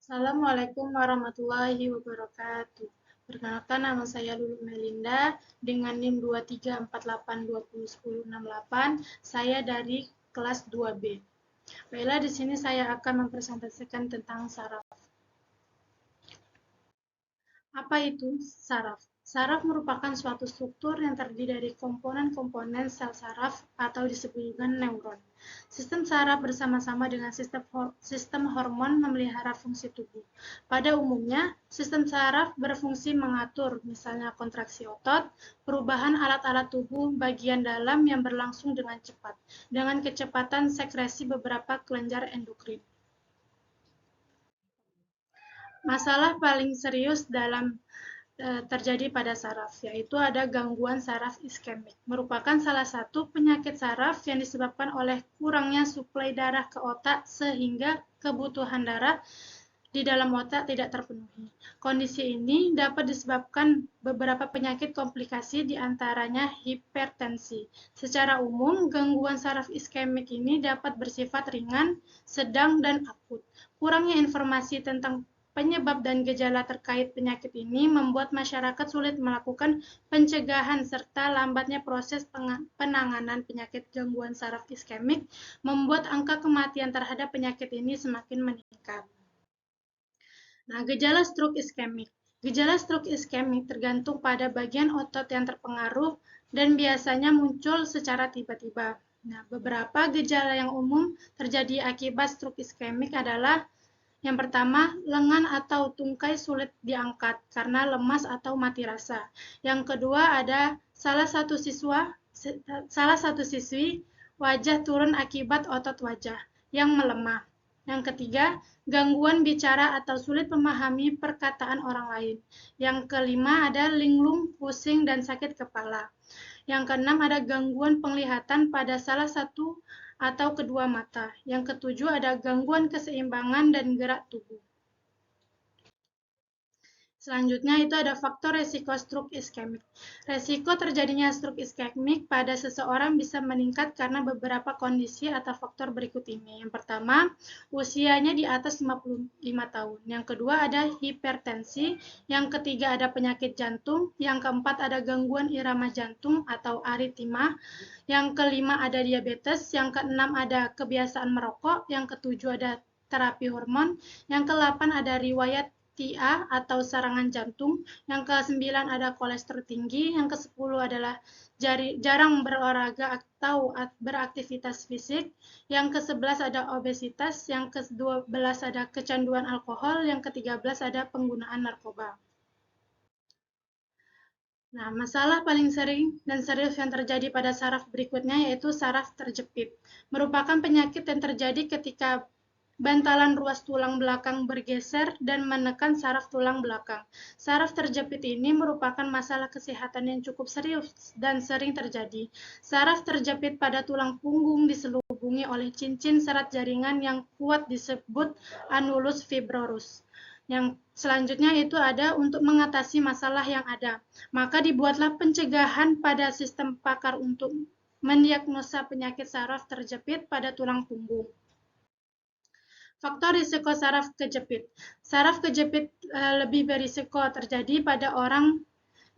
Assalamualaikum warahmatullahi wabarakatuh. Perkenalkan, nama saya Lulu Melinda dengan NIM 2348201068. Saya dari kelas 2B. Baiklah, di sini saya akan mempresentasikan tentang saraf. Apa itu saraf? Saraf merupakan suatu struktur yang terdiri dari komponen-komponen sel saraf atau disebut juga neuron. Sistem saraf bersama-sama dengan sistem hormon memelihara fungsi tubuh. Pada umumnya, sistem saraf berfungsi mengatur misalnya kontraksi otot, perubahan alat-alat tubuh bagian dalam yang berlangsung dengan cepat, dengan kecepatan sekresi beberapa kelenjar endokrin. Masalah paling serius dalam terjadi pada saraf, yaitu ada gangguan saraf iskemik, merupakan salah satu penyakit saraf yang disebabkan oleh kurangnya suplai darah ke otak sehingga kebutuhan darah di dalam otak tidak terpenuhi. Kondisi ini dapat disebabkan beberapa penyakit komplikasi diantaranya hipertensi. Secara umum, gangguan saraf iskemik ini dapat bersifat ringan, sedang, dan akut. Kurangnya informasi tentang penyebab dan gejala terkait penyakit ini membuat masyarakat sulit melakukan pencegahan serta lambatnya proses penanganan penyakit gangguan saraf iskemik membuat angka kematian terhadap penyakit ini semakin meningkat. Nah, gejala stroke iskemik. Gejala stroke iskemik tergantung pada bagian otot yang terpengaruh dan biasanya muncul secara tiba-tiba. Nah, beberapa gejala yang umum terjadi akibat stroke iskemik adalah yang pertama, lengan atau tungkai sulit diangkat karena lemas atau mati rasa. Yang kedua ada salah satu siswi wajah turun akibat otot wajah yang melemah. Yang ketiga, gangguan bicara atau sulit memahami perkataan orang lain. Yang kelima ada linglung, pusing, dan sakit kepala. Yang keenam ada gangguan penglihatan pada salah satu atau kedua mata. Yang ketujuh ada gangguan keseimbangan dan gerak tubuh. Selanjutnya itu ada faktor resiko stroke iskemik. Resiko terjadinya stroke iskemik pada seseorang bisa meningkat karena beberapa kondisi atau faktor berikut ini. Yang pertama, usianya di atas 55 tahun. Yang kedua ada hipertensi. Yang ketiga ada penyakit jantung. Yang keempat ada gangguan irama jantung atau aritma. Yang kelima ada diabetes. Yang keenam ada kebiasaan merokok. Yang ketujuh ada terapi hormon. Yang ke-8 ada riwayat TIA atau serangan jantung, yang ke-9 ada kolesterol tinggi, yang ke-10 adalah jarang berolahraga atau beraktivitas fisik, yang ke-11 ada obesitas, yang ke-12 ada kecanduan alkohol, yang ke-13 ada penggunaan narkoba. Nah, masalah paling sering dan serius yang terjadi pada saraf berikutnya yaitu saraf terjepit. Merupakan penyakit yang terjadi ketika bantalan ruas tulang belakang bergeser dan menekan saraf tulang belakang. Saraf terjepit ini merupakan masalah kesehatan yang cukup serius dan sering terjadi. Saraf terjepit pada tulang punggung diselubungi oleh cincin serat jaringan yang kuat disebut annulus fibrosus. Yang selanjutnya itu ada untuk mengatasi masalah yang ada. Maka dibuatlah pencegahan pada sistem pakar untuk mendiagnosa penyakit saraf terjepit pada tulang punggung. Faktor risiko saraf kejepit. Saraf kejepit lebih berisiko terjadi pada orang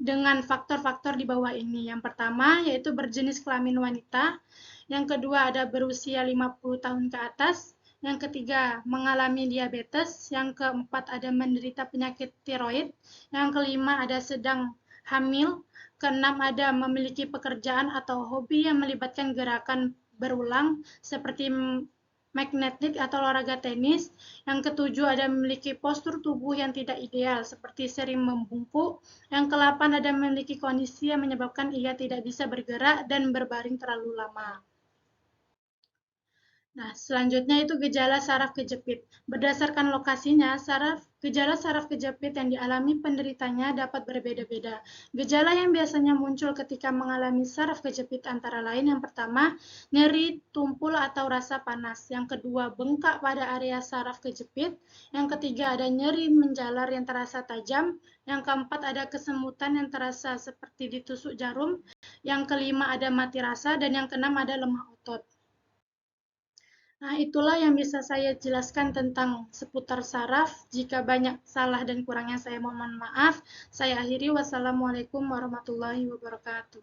dengan faktor-faktor di bawah ini. Yang pertama yaitu berjenis kelamin wanita, yang kedua ada berusia 50 tahun ke atas, yang ketiga mengalami diabetes, yang keempat ada menderita penyakit tiroid, yang kelima ada sedang hamil, keenam ada memiliki pekerjaan atau hobi yang melibatkan gerakan berulang seperti magnetik atau olahraga tenis. Yang ketujuh ada memiliki postur tubuh yang tidak ideal seperti sering membungkuk. Yang ke-8 ada memiliki kondisi yang menyebabkan ia tidak bisa bergerak dan berbaring terlalu lama. Nah, selanjutnya itu gejala saraf kejepit. Berdasarkan lokasinya, gejala saraf kejepit yang dialami penderitanya dapat berbeda-beda. Gejala yang biasanya muncul ketika mengalami saraf kejepit antara lain yang pertama, nyeri, tumpul atau rasa panas. Yang kedua, bengkak pada area saraf kejepit. Yang ketiga, ada nyeri menjalar yang terasa tajam. Yang keempat, ada kesemutan yang terasa seperti ditusuk jarum. Yang kelima, ada mati rasa. Dan yang keenam, ada lemah otot. Nah, itulah yang bisa saya jelaskan tentang seputar saraf. Jika banyak salah dan kurangnya saya mohon maaf. Saya akhiri. Wassalamualaikum warahmatullahi wabarakatuh.